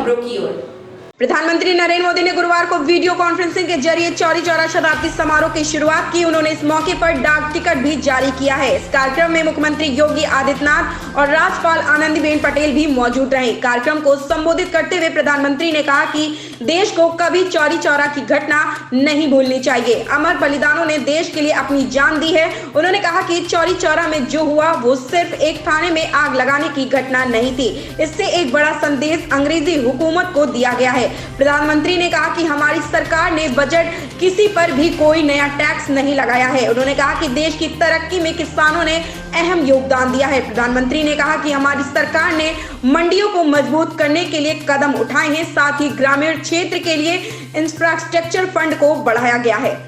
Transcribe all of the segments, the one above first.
खबरों की ओर। प्रधानमंत्री नरेंद्र मोदी ने गुरुवार को वीडियो कॉन्फ्रेंसिंग के जरिए चौरी चौरा शताब्दी समारोह की शुरुआत की। उन्होंने इस मौके पर डाक टिकट भी जारी किया है। इस कार्यक्रम में मुख्यमंत्री योगी आदित्यनाथ और राज्यपाल आनंदीबेन पटेल भी मौजूद रहे। कार्यक्रम को संबोधित करते हुए प्रधानमंत्री ने कहा कि देश को कभी चौरी चौरा की घटना नहीं भूलनी चाहिए। अमर बलिदानों ने देश के लिए अपनी जान दी है। उन्होंने कहा कि चौरी चौरा में जो हुआ वो सिर्फ एक थाने में आग लगाने की घटना नहीं थी। इससे एक बड़ा संदेश अंग्रेजी हुकूमत को दिया गया है। प्रधानमंत्री ने कहा कि हमारी सरकार ने बजट किसी पर भी कोई नया टैक्स नहीं लगाया है। उन्होंने कहा कि देश की तरक्की में किसानों ने अहम योगदान दिया है। प्रधानमंत्री ने कहा कि हमारी सरकार ने मंडियों को मजबूत करने के लिए कदम उठाए हैं, साथ ही ग्रामीण क्षेत्र के लिए इंफ्रास्ट्रक्चर फंड को बढ़ाया गया है।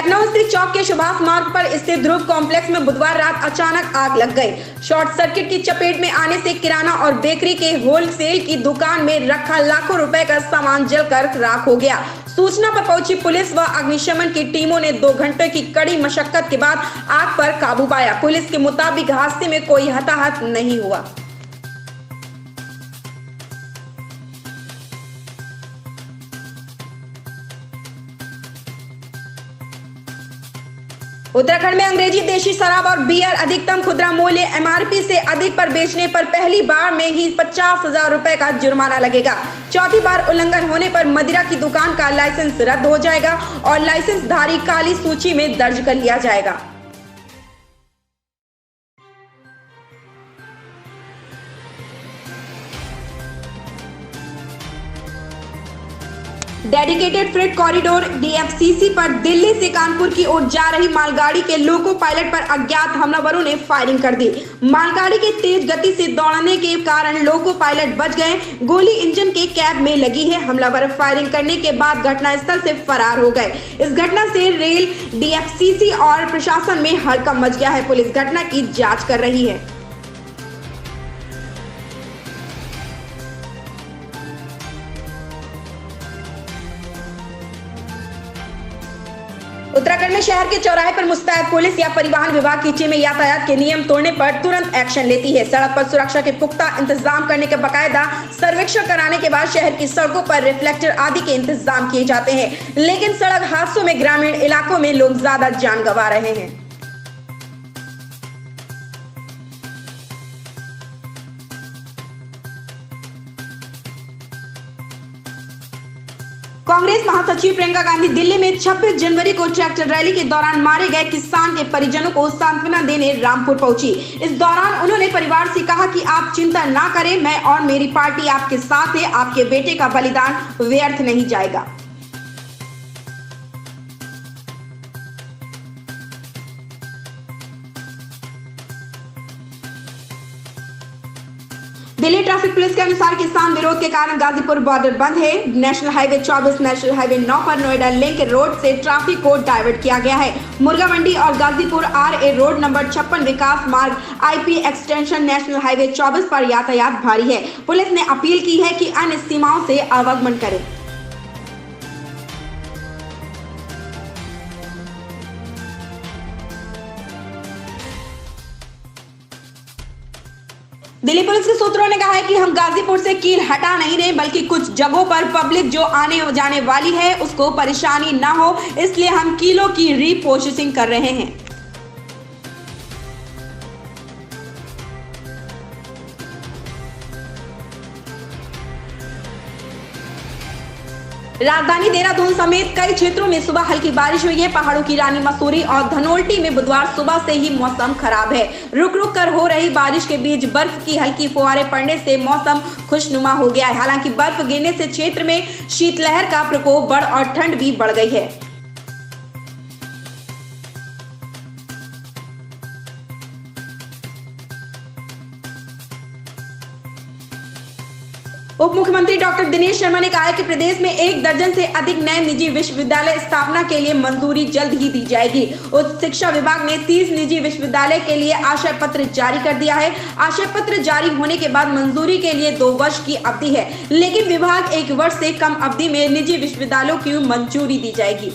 लखनऊ स्थित चौक के सुभाष मार्ग पर स्थित ध्रुव कॉम्प्लेक्स में बुधवार रात अचानक आग लग गई। शॉर्ट सर्किट की चपेट में आने से किराना और बेकरी के होलसेल की दुकान में रखा लाखों रुपए का सामान जलकर राख हो गया। सूचना पर पहुंची पुलिस व अग्निशमन की टीमों ने 2 घंटे की कड़ी मशक्कत के बाद आग पर काबू पाया। पुलिस के मुताबिक हादसे में कोई हताहत नहीं हुआ। उत्तराखंड में अंग्रेजी देशी शराब और बियर अधिकतम खुदरा मूल्य एमआरपी से अधिक पर बेचने पर पहली बार में ही 50,000 रुपए का जुर्माना लगेगा। चौथी बार उल्लंघन होने पर मदिरा की दुकान का लाइसेंस रद्द हो जाएगा और लाइसेंसधारी काली सूची में दर्ज कर लिया जाएगा। डेडिकेटेड फ्रेट कॉरिडोर डीएफसीसी पर दिल्ली से कानपुर की ओर जा रही मालगाड़ी के लोको पायलट पर अज्ञात हमलावरों ने फायरिंग कर दी। मालगाड़ी के तेज गति से दौड़ने के कारण लोको पायलट बच गए। गोली इंजन के कैब में लगी है। हमलावर फायरिंग करने के बाद घटनास्थल से फरार हो गए। इस घटना से रेल, डीएफसीसी और प्रशासन में हड़कंप मच गया है। पुलिस घटना की जाँच कर रही है। उत्तराखंड में शहर के चौराहे पर मुस्तैद पुलिस या परिवहन विभाग की टीमें यातायात के नियम तोड़ने पर तुरंत एक्शन लेती है। सड़क पर सुरक्षा के पुख्ता इंतजाम करने के बाकायदा सर्वेक्षण कराने के बाद शहर की सड़कों पर रिफ्लेक्टर आदि के इंतजाम किए जाते हैं। लेकिन सड़क हादसों में ग्रामीण इलाकों में लोग ज्यादा जान गंवा रहे हैं। कांग्रेस महासचिव प्रियंका गांधी दिल्ली में 26 जनवरी को ट्रैक्टर रैली के दौरान मारे गए किसान के परिजनों को सांत्वना देने रामपुर पहुंची। इस दौरान उन्होंने परिवार से कहा कि आप चिंता ना करें, मैं और मेरी पार्टी आपके साथ है। आपके बेटे का बलिदान व्यर्थ नहीं जाएगा। दिल्ली ट्रैफिक पुलिस के अनुसार किसान विरोध के कारण गाजीपुर बॉर्डर बंद है। नेशनल हाईवे 24, नेशनल हाईवे 9 पर नोएडा लिंक रोड से ट्रैफिक को डाइवर्ट किया गया है। मुर्गा मंडी और गाजीपुर आरए रोड नंबर 56 विकास मार्ग आईपी एक्सटेंशन नेशनल हाईवे 24 पर यातायात भारी है। पुलिस ने अपील की है कि अन्य सीमाओं से अवगमन करें। दिल्ली पुलिस के सूत्रों ने कहा है कि हम गाजीपुर से कील हटा नहीं रहे, बल्कि कुछ जगहों पर पब्लिक जो आने जाने वाली है उसको परेशानी ना हो, इसलिए हम कीलों की रीपोजिशनिंग कर रहे हैं। राजधानी देहरादून समेत कई क्षेत्रों में सुबह हल्की बारिश हुई है। पहाड़ों की रानी मसूरी और धनोल्टी में बुधवार सुबह से ही मौसम खराब है। रुक रुक कर हो रही बारिश के बीच बर्फ की हल्की फुहारें पड़ने से मौसम खुशनुमा हो गया है। हालांकि बर्फ गिरने से क्षेत्र में शीतलहर का प्रकोप बढ़ और ठंड भी बढ़ गई है। उप मुख्यमंत्री डॉक्टर दिनेश शर्मा ने कहा है कि प्रदेश में 1 दर्जन से अधिक नए निजी विश्वविद्यालय स्थापना के लिए मंजूरी जल्द ही दी जाएगी। उच्च शिक्षा विभाग ने 30 निजी विश्वविद्यालय के लिए आशय पत्र जारी कर दिया है। आशय पत्र जारी होने के बाद मंजूरी के लिए 2 वर्ष की अवधि है, लेकिन विभाग 1 वर्ष से कम अवधि में निजी विश्वविद्यालयों की मंजूरी दी जाएगी।